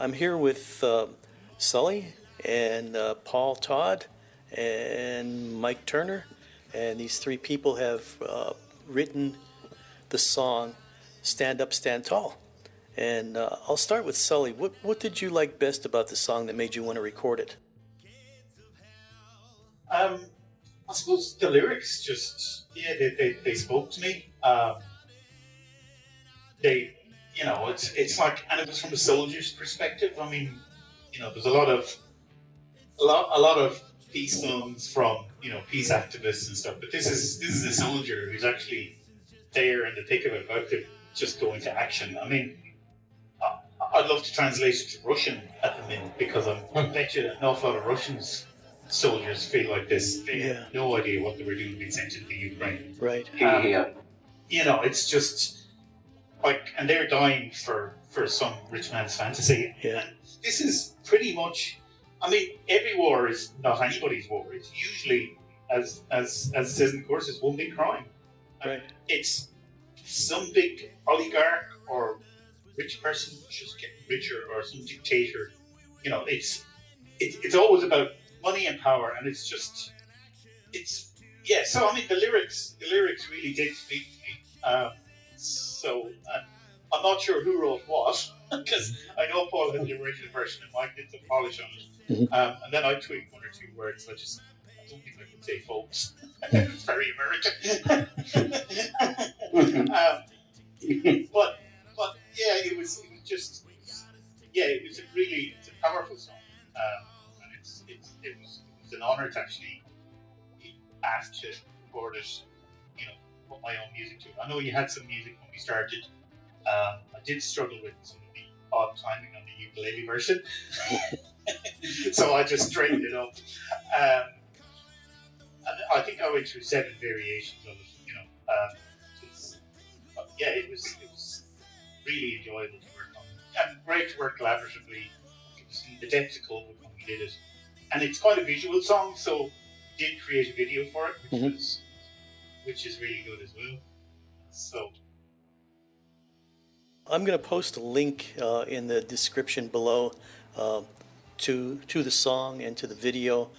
I'm here with Sullie and Paul Todd and Mike Turner, and these three people have written the song Stand Up, Stand Tall. And I'll start with Sullie. What did you like best about the song that made you want to record it? I suppose the lyrics just, they spoke to me. It's like, and it was from a soldier's perspective. I mean, there's a lot of peace songs from, peace activists and stuff, but this is a soldier who's actually there in the thick of it, about to just go into action. I mean, I'd love to translate it to Russian at the minute, because I bet you an awful lot of Russians soldiers feel like this. They have no idea what they were doing being sent into the Ukraine. Right. It's just like, and they're dying for some rich man's fantasy. Yeah. And this is pretty much, I mean, every war is not anybody's war. It's usually, as it says in the course, it's one big crime. Right. It's some big oligarch or rich person just getting richer, or some dictator. It's always about money and power, and So I mean, the lyrics really did speak to me. I'm not sure who wrote what, because I know Paul had the original version and Mike did some polish on it. Mm-hmm. And then I tweaked one or two words. I don't think I could say folks. It's very American. But yeah, it was a powerful song. And it was an honour to actually be asked to record it, put my own music to it. I know you had some music when we started. I did struggle with some of the odd timing on the ukulele version, so I just straightened it up. And I think I went through 7 variations of it. It was really enjoyable to work on, and great to work collaboratively. It was in the depths of COVID when we did it, and it's quite a visual song, so we did create a video for it, which is really good as well. So I'm going to post a link in the description below to the song and to the video.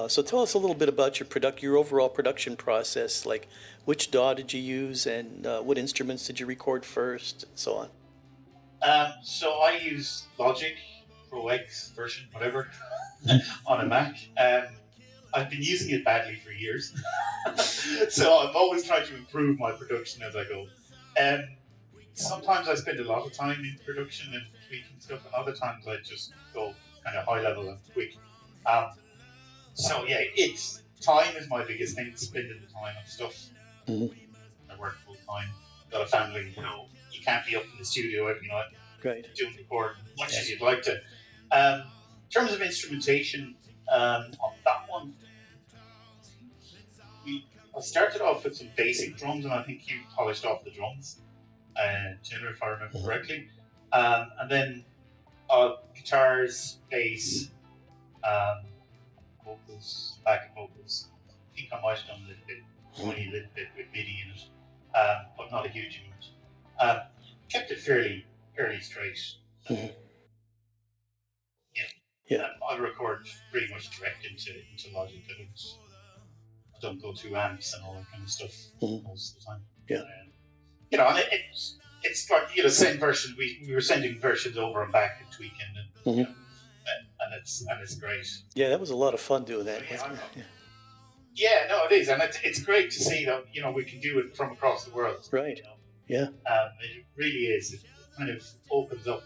So tell us a little bit about your overall production process, like which DAW did you use, and what instruments did you record first, and so on. So I use Logic Pro X version, whatever, on a Mac. I've been using it badly for years, so I'm always trying to improve my production as I go. Sometimes I spend a lot of time in production and tweaking stuff, and other times I just go kind of high level and quick. It's time is my biggest thing, spending the time on stuff. Mm-hmm. I work full time, got a family, you can't be up in the studio every night doing recording much as you'd like to. In terms of instrumentation, on that one, I started off with some basic drums, and I think you polished off the drums, Taylor, if I remember correctly. And then guitars, bass, vocals, backing vocals. I think I might have done a little bit with MIDI in it, but not a huge amount. Kept it fairly straight. Mm-hmm. I record pretty much direct into Logic. I don't go through amps and all that kind of stuff most of the time. Yeah. And it's like same version. We were sending versions over and back and tweaking, and and it's great. Yeah, that was a lot of fun doing that. No, it is, and it's great to see that we can do it from across the world. Right. Yeah. It really is. It kind of opens up,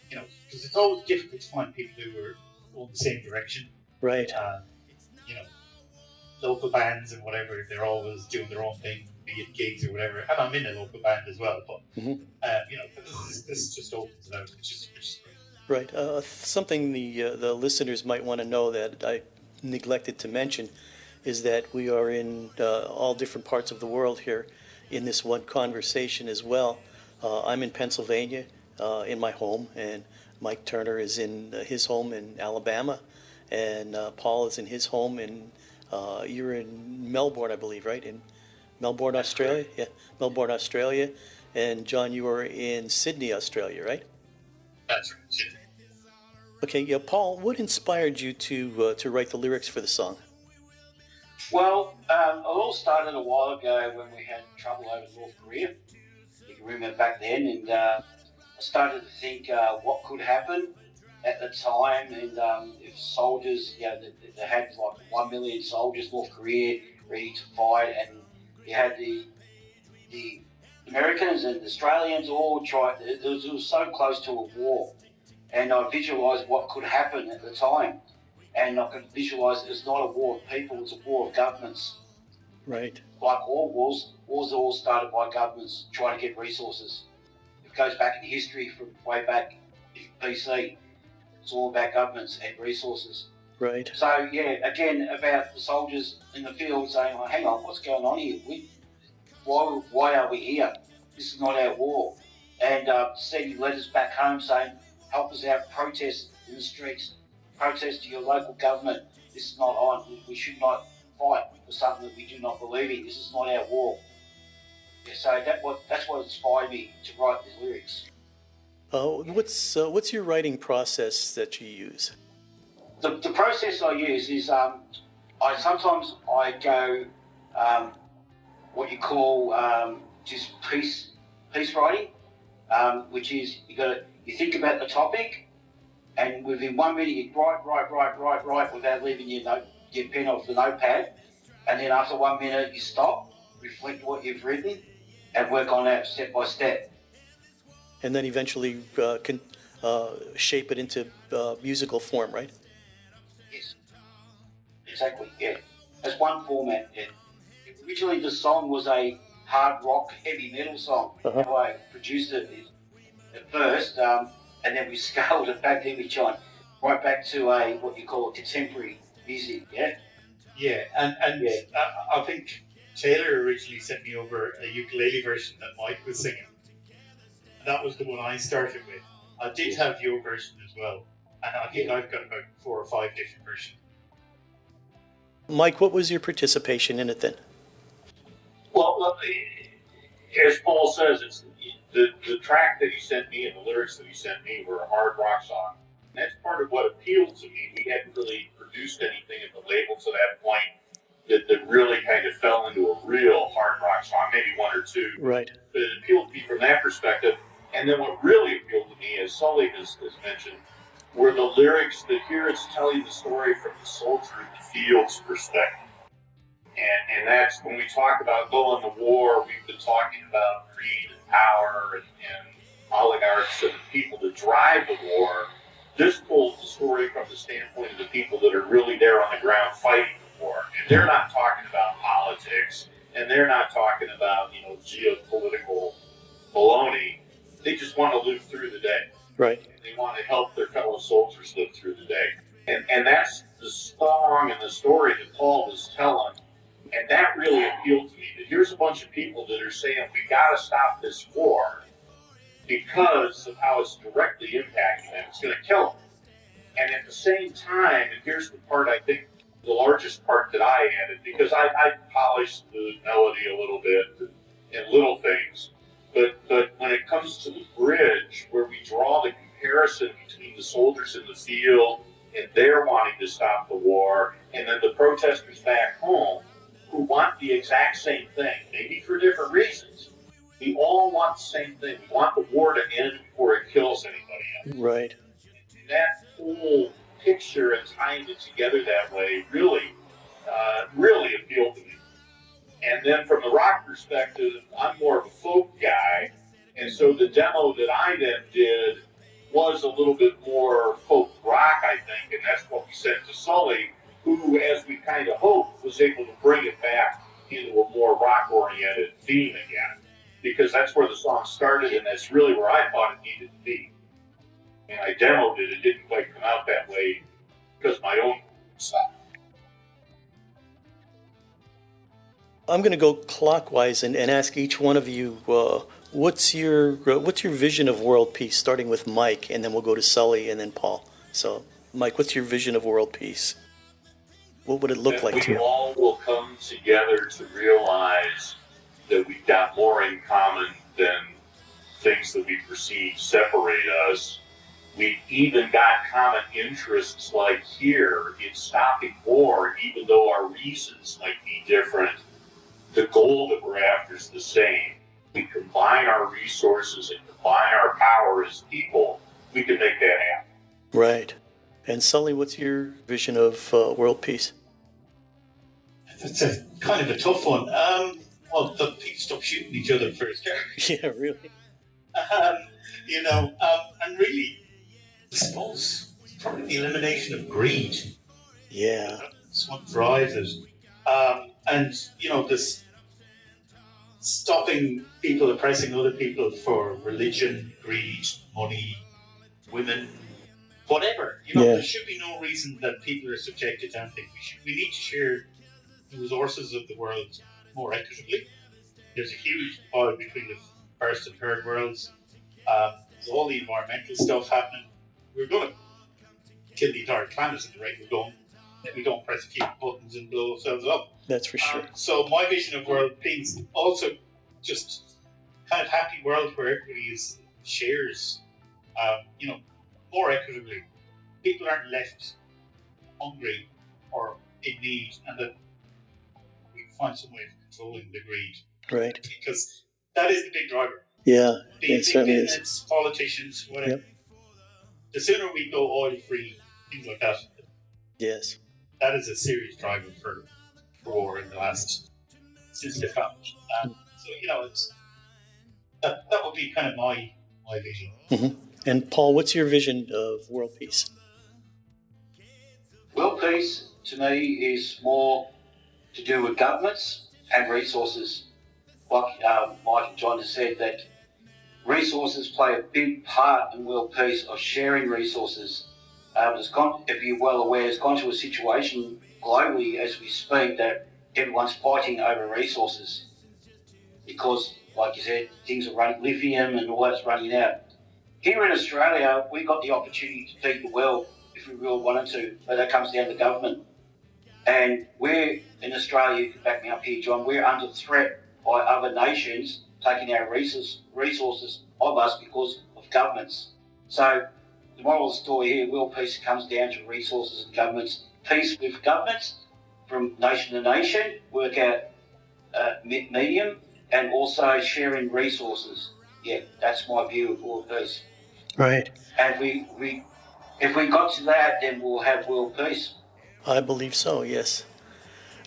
because it's always difficult to find people who are going the same direction. Right. Local bands and whatever, they're always doing their own thing, be it gigs or whatever. And I'm in a local band as well, but this just opens it out, which is great. Right. Something the listeners might want to know that I neglected to mention is that we are in all different parts of the world here in this one conversation as well. I'm in Pennsylvania in my home, and Mike Turner is in his home in Alabama, and Paul is in his home in you're in Melbourne, I believe, right? In Melbourne, Australia? Yeah, Melbourne, Australia. And John, you are in Sydney, Australia, right? That's right. Yeah. Okay, yeah, Paul, what inspired you to write the lyrics for the song? Well, it all started a while ago when we had trouble over North Korea. You can remember back then, and I started to think what could happen at the time, and if soldiers, they had like 1 million soldiers, North Korea, ready to fight, and you had the Americans and Australians all tried. It was so close to a war, and I visualised what could happen at the time, and I could visualise it's not a war of people; it's a war of governments. Right, Like all wars are all started by governments trying to get resources. It goes back in history from way back BC. It's all about governments and resources. right, So yeah, again about the soldiers in the field saying, "Well, hang on, what's going on here? Why are we here? This is not our war." And sending letters back home saying, "Help us out, protest in the streets, protest to your local government. This is not on. We should not fight for something that we do not believe in. This is not our war." Yeah, so that's what inspired me to write the lyrics. what's your writing process that you use? The process I use is I sometimes I go what you call just piece writing, which is you think about the topic, and within 1 minute you write without leaving your pen off the notepad, and then after 1 minute you stop, reflect what you've written, and work on that step by step. And then eventually can shape it into musical form, right? Yes, exactly. Yeah, that's one format. Yeah. Originally, the song was a hard rock, heavy metal song. Uh-huh. How I produced it at first, and then we scaled it back. Then we tried right back to a what you call a contemporary music. Yeah. Yeah, and Yeah. I think Taylor originally sent me over a ukulele version that Mike was singing. That was the one I started with. I did have your version as well, and I think I've got about 4 or 5 different versions. Mike, what was your participation in it then? Well, look, as Paul says, it's the track that he sent me and the lyrics that he sent me were a hard rock song. And that's part of what appealed to me. We hadn't really produced anything at the label to that point that really kind of fell into a real hard rock song, maybe one or two. Right. But it appealed to me from that perspective. And then what really appealed to me, as Sullie has mentioned, were the lyrics that here it's telling the story from the soldier in the field's perspective. And that's when we talk about going to war, we've been talking about greed and power and oligarchs and people that drive the war. This pulls the story from the standpoint of the people that are really there on the ground fighting the war. And they're not talking about politics, and they're not talking about, geopolitical baloney. They just want to live through the day. Right. And they want to help their fellow soldiers live through the day. And that's the song and the story that Paul was telling. And that really appealed to me. That here's a bunch of people that are saying, we got to stop this war because of how it's directly impacting them. It's going to kill them. And at the same time, and here's the part I think the largest part that I added, because I polished the melody a little bit and little things. But when it comes to the bridge, where we draw the comparison between the soldiers in the field and they're wanting to stop the war, and then the protesters back home who want the exact same thing, maybe for different reasons. We all want the same thing. We want the war to end before it kills anybody else. Right. And that whole picture and tying it together that way really appealed to me. And then from the rock perspective, I'm more of a folk guy, and so the demo that I then did was a little bit more folk rock, I think, and that's what we sent to Sullie, who, as we kind of hoped, was able to bring it back into a more rock-oriented theme again, because that's where the song started, and that's really where I thought it needed to be. And I demoed it; it didn't quite come out that way because of my own style. I'm going to go clockwise and ask each one of you, what's your vision of world peace, starting with Mike, and then we'll go to Sullie and then Paul. So, Mike, what's your vision of world peace? What would it look like to We you? all will come together to realize that we've got more in common than things that we perceive separate us, We've even got common interests like here in stopping war, even though our reasons might be different. The goal that we're after is the same. We combine our resources and combine our power as people, we can make that happen. Right. And Sully, what's your vision of world peace? That's a kind of a tough one. Well, the people stop shooting each other first. Yeah, really. And really, I suppose probably the elimination of greed. Yeah. That's what drives it. This stopping people oppressing other people for religion, greed, money, women, whatever. There should be no reason that people are subjected to anything. We need to share the resources of the world more equitably. There's a huge divide between the first and third worlds. There's all the environmental stuff happening. We're going to kill the entire planet at the rate we're going. If we don't press a few buttons and blow ourselves up. That's for sure. So my vision of world peace, also just kind of happy world where everybody shares, more equitably. People aren't left hungry or in need, and that we find some way of controlling the greed. Right. Because that is the big driver. Yeah, Big it certainly is. business, politicians, whatever. Yep. The sooner we go oil-free, things like that, Yes. that is a serious driver for war in the last, since the found. It's that would be kind of my vision. Mm-hmm. And Paul, what's your vision of world peace? World peace, to me, is more to do with governments and resources. Like Mike and John have said, that resources play a big part in world peace of sharing resources. If you're well aware, it's gone to a situation globally as we speak that everyone's fighting over resources because, like you said, things are running, lithium and all that's running out. Here in Australia, we got the opportunity to feed the world if we really wanted to, but that comes down to government. And we're, in Australia, you can back me up here, John, we're under threat by other nations taking our resources of us because of governments. So the moral of the story here, world peace comes down to resources and governments. Peace with governments, from nation to nation, work out medium, and also sharing resources. Yeah, that's my view of world peace. Right. And if we got to that, then we'll have world peace. I believe so, yes.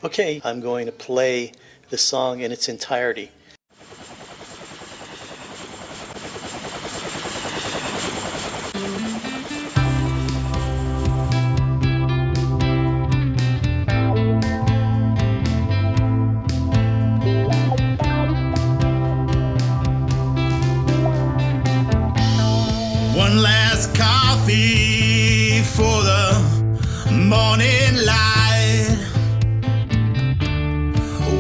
Okay, I'm going to play the song in its entirety. One last coffee for the morning light.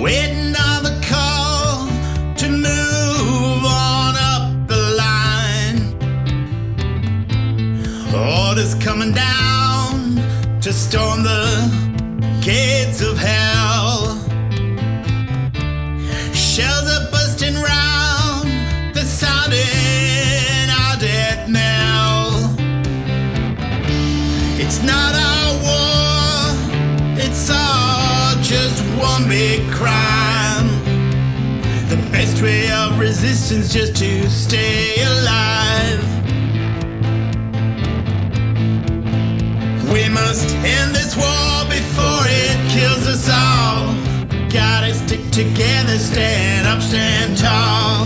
Waiting on the call to move on up the line. Orders coming down to storm the gates of hell. Shells are busting round the sounding our death knell. It's not our war, it's all just one big crime. The best way of resistance just to stay alive. We must end this war before it kills us all. Gotta stick together, stand up, stand tall.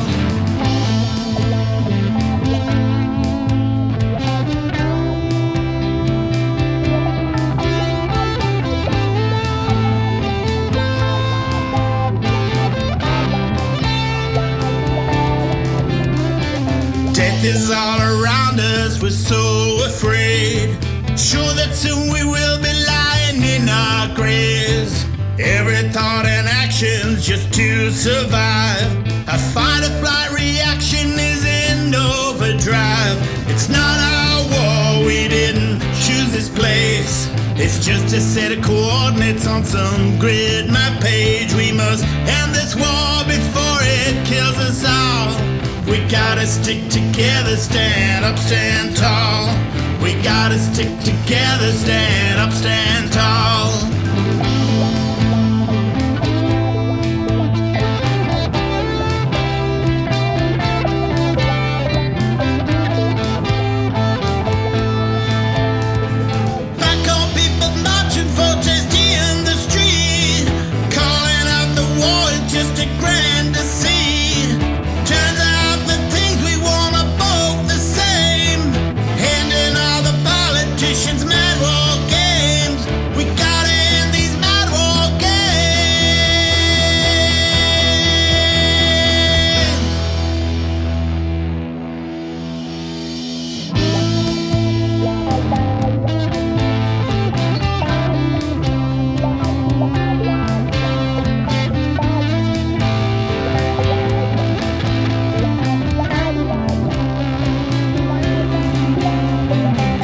Death is all around us, we're so afraid. Sure that soon we will be lying in our graves. Every thought and action's just to survive. A fight or flight reaction is in overdrive. It's not our war, we didn't choose this place. It's just a set of coordinates on some grid map page. We must end this war before it kills us all. We gotta stick together, stand up, stand tall. We gotta stick together, stand up, stand tall. Back on people marching for tasty in the street, calling out the war is just a grand to see. Turns out the things we want are both the same, handing all the politicians mad war games. We gotta end these mad war games.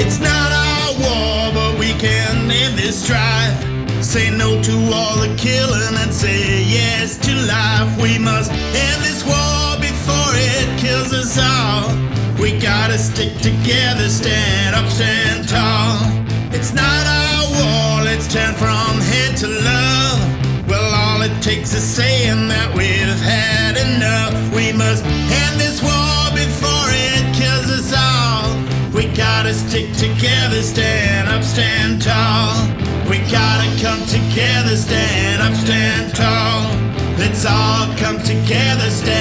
It's not our war, but we can end this strife. Say no to all the killing and say yes to life. We must end this war before it kills us all. We gotta stick together, stand up, stand tall. It's not our war, let's turn from hate to love. Well, all it takes is saying that we've had enough. We must end this war before it kills us all. We gotta stick together, stand up, stand tall. We gotta come together, stand up, stand tall. Let's all come together, stand